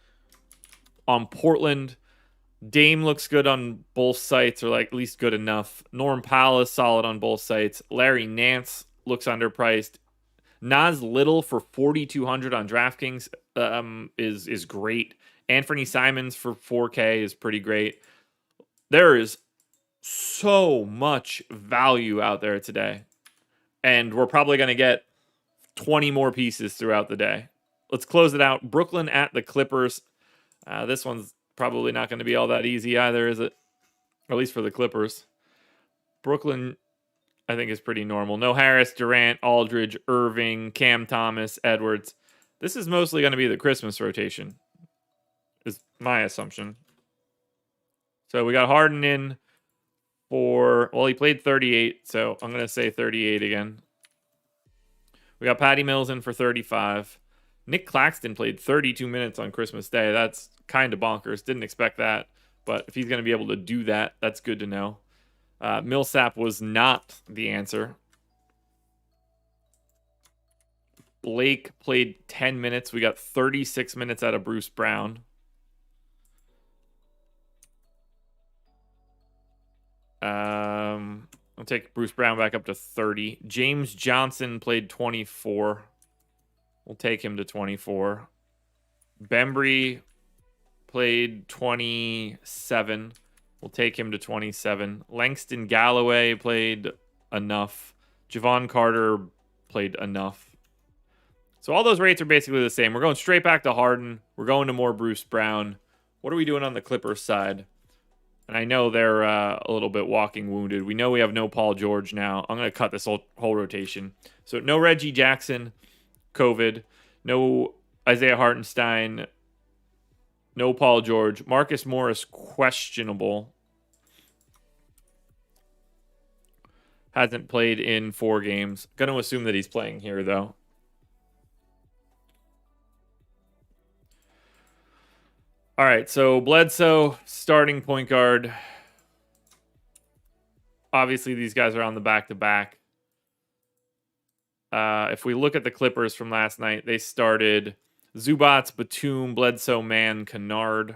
On Portland, Dame looks good on both sites, or like at least good enough. Norm Powell is solid on both sites. Larry Nance looks underpriced. Nas Little for $4,200 on DraftKings is great. Anthony Simons for 4K is pretty great. There is so much value out there today, and we're probably going to get 20 more pieces throughout the day. Let's close it out. Brooklyn at the Clippers. This one's probably not going to be all that easy either, is it? Or at least for the Clippers. Brooklyn, I think, is pretty normal. No Harris, Durant, Aldridge, Irving, Cam Thomas, Edwards. This is mostly going to be the Christmas rotation, is my assumption. So we got Harden in for, well, he played 38, so I'm going to say 38 again. We got Patty Mills in for 35. Nick Claxton played 32 minutes on Christmas Day. That's kind of bonkers. Didn't expect that. But if he's going to be able to do that, that's good to know. Millsap was not the answer. Blake played 10 minutes. We got 36 minutes out of Bruce Brown. I'll take Bruce Brown back up to 30. James Johnson played 24. We'll take him to 24. Bembry played 27. We'll take him to 27. Langston Galloway played enough. Javon Carter played enough. So all those rates are basically the same. We're going straight back to Harden. We're going to more Bruce Brown. What are we doing on the Clippers side? And I know they're a little bit walking wounded. We know we have no Paul George now. I'm going to cut this whole rotation. So no Reggie Jackson, COVID. No Isaiah Hartenstein. No Paul George. Marcus Morris, questionable. Hasn't played in 4 games. Going to assume that he's playing here, though. All right, so Bledsoe, starting point guard. Obviously, these guys are on the back-to-back. If we look at the Clippers from last night, they started Zubats, Batum, Bledsoe, Mann, Kennard.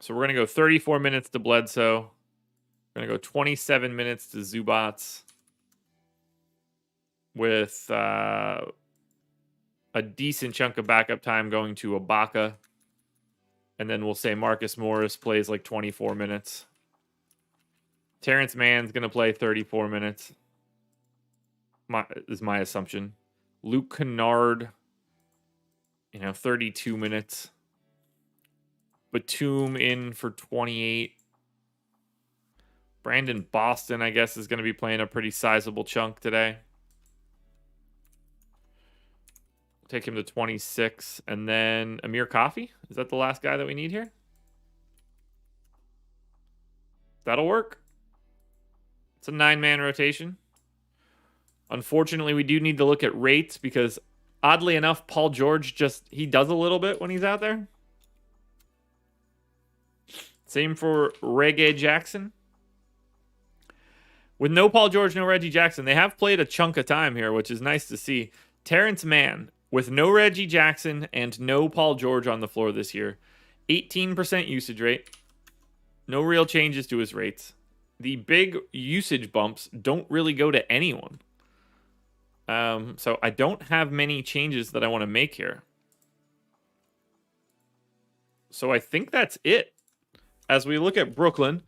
So we're going to go 34 minutes to Bledsoe. We're going to go 27 minutes to Zubats with a decent chunk of backup time going to Ibaka. And then we'll say Marcus Morris plays like 24 minutes. Terrence Mann's going to play 34 minutes. Is my assumption. Luke Kennard, 32 minutes. Batum in for 28. Brandon Boston, I guess, is going to be playing a pretty sizable chunk today. Take him to 26. And then Amir Coffey. Is that the last guy that we need here? That'll work. It's a 9-man rotation. Unfortunately, we do need to look at rates because, oddly enough, Paul George he does a little bit when he's out there. Same for Reggie Jackson. With no Paul George, no Reggie Jackson, they have played a chunk of time here, which is nice to see. Terrence Mann, with no Reggie Jackson and no Paul George on the floor this year, 18% usage rate. No real changes to his rates. The big usage bumps don't really go to anyone. So I don't have many changes that I want to make here. So I think that's it. As we look at Brooklyn,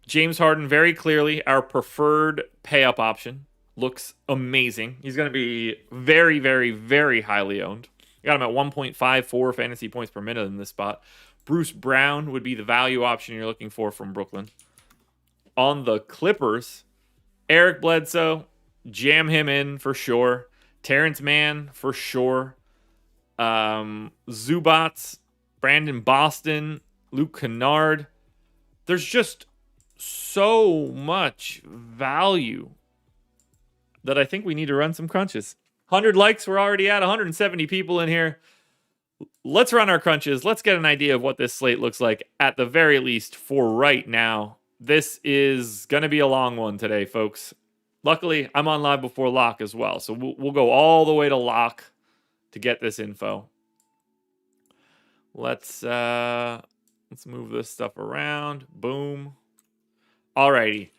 James Harden very clearly our preferred pay-up option. Looks amazing. He's going to be very, very, very highly owned. Got him at 1.54 fantasy points per minute in this spot. Bruce Brown would be the value option you're looking for from Brooklyn. On the Clippers, Eric Bledsoe, jam him in for sure. Terrence Mann for sure. Zubats, Brandon Boston, Luke Kennard. There's just so much value that I think we need to run some crunches. 100 likes, we're already at 170 people in here. Let's run our crunches. Let's get an idea of what this slate looks like at the very least for right now. This is going to be a long one today, folks. Luckily, I'm on live before lock as well, so we'll go all the way to lock to get this info. Let's move this stuff around. Boom. Alrighty.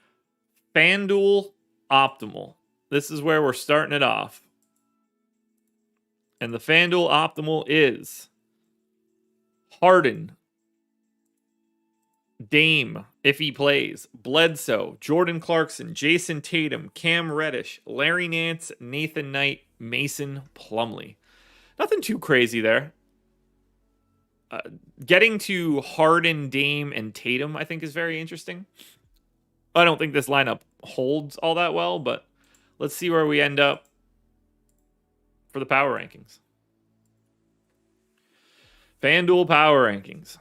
FanDuel Optimal. This is where we're starting it off. And the FanDuel Optimal is Harden, Dame, if he plays, Bledsoe, Jordan Clarkson, Jason Tatum, Cam Reddish, Larry Nance, Nathan Knight, Mason Plumlee. Nothing too crazy there. Getting to Harden, Dame, and Tatum, I think, is very interesting. I don't think this lineup holds all that well, but let's see where we end up for the power rankings. FanDuel power rankings.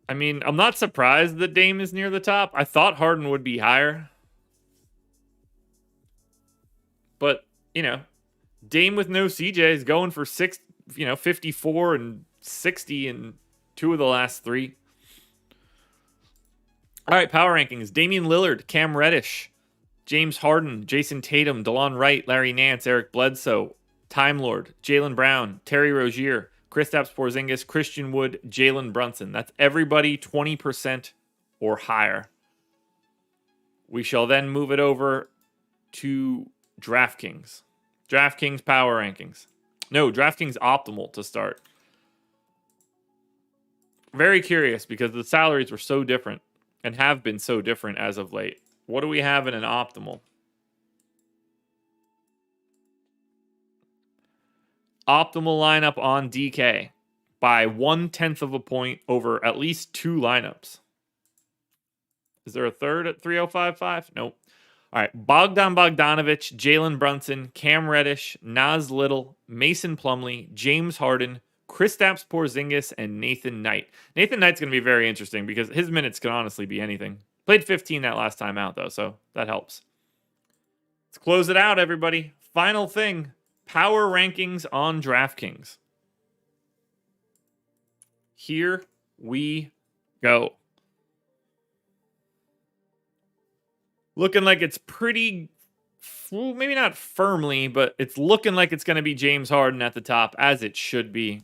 I mean, I'm not surprised that Dame is near the top. I thought Harden would be higher. But, Dame with no CJ is going for 54 and 60 in 2 of the last 3. All right, power rankings. Damian Lillard, Cam Reddish, James Harden, Jason Tatum, DeLon Wright, Larry Nance, Eric Bledsoe, Time Lord, Jaylen Brown, Terry Rozier, Kristaps Porzingis, Christian Wood, Jalen Brunson. That's everybody 20% or higher. We shall then move it over to DraftKings. DraftKings power rankings. No, DraftKings optimal to start. Very curious because the salaries were so different and have been so different as of late. What do we have in an optimal? Optimal lineup on DK by 1/10 of a point over at least 2 lineups. Is there a third at 3,055? Nope. All right. Bogdan Bogdanovic, Jalen Brunson, Cam Reddish, Nas Little, Mason Plumlee, James Harden, Kristaps Porzingis, and Nathan Knight. Nathan Knight's going to be very interesting because his minutes can honestly be anything. Played 15 that last time out, though, so that helps. Let's close it out, everybody. Final thing. Power rankings on DraftKings. Here we go. Looking like it's pretty well, maybe not firmly, but it's looking like it's going to be James Harden at the top, as it should be.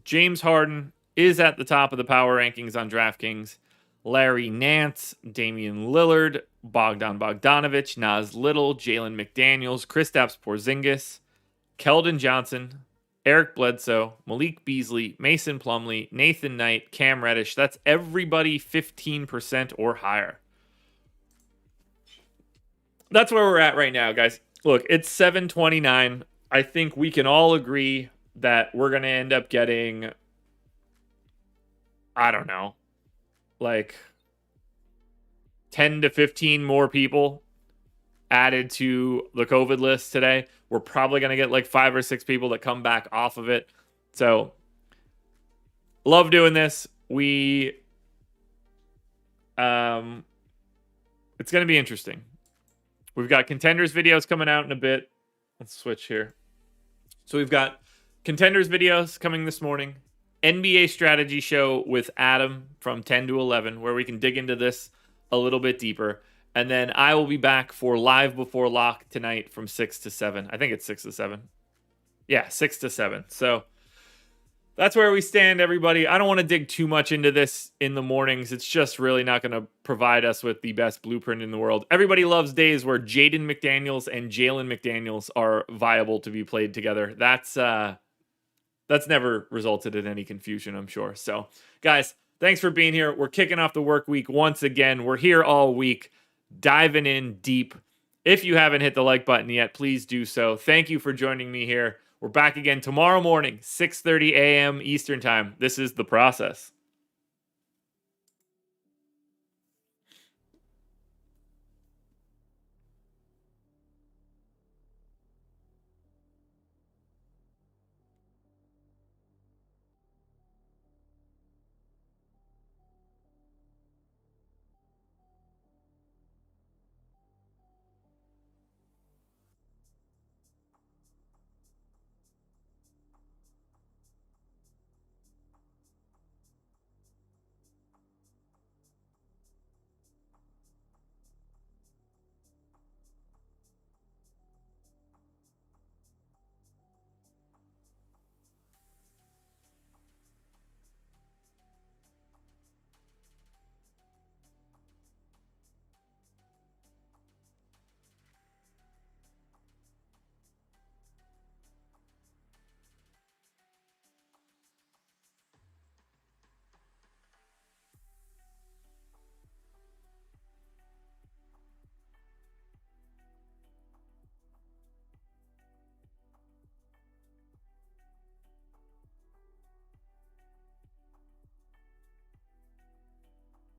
James Harden is at the top of the power rankings on DraftKings. Larry Nance, Damian Lillard, Bogdan Bogdanovic, Nas Little, Jalen McDaniels, Kristaps Porzingis, Keldon Johnson, Eric Bledsoe, Malik Beasley, Mason Plumlee, Nathan Knight, Cam Reddish. That's everybody 15% or higher. That's where we're at right now, guys. Look, it's 7:29. I think we can all agree that we're going to end up getting, I don't know, like 10 to 15 more people added to the COVID list today. We're probably going to get like 5 or 6 people that come back off of it. So, love doing this. It's going to be interesting. We've got contenders videos coming out in a bit. Let's switch here. So we've got contenders videos coming this morning. NBA strategy show with Adam from 10 to 11, where we can dig into this a little bit deeper. And then I will be back for live before lock tonight from 6 to 7. I think it's 6 to 7. Yeah, 6 to 7. So that's where we stand, everybody. I don't want to dig too much into this in the mornings. It's just really not going to provide us with the best blueprint in the world. Everybody loves days where Jaden McDaniels and Jalen McDaniels are viable to be played together. That's never resulted in any confusion, I'm sure. So, guys, thanks for being here. We're kicking off the work week once again. We're here all week, diving in deep. If you haven't hit the like button yet, please do so. Thank you for joining me here. We're back again tomorrow morning, 6:30 a.m. Eastern Time. This is The Process.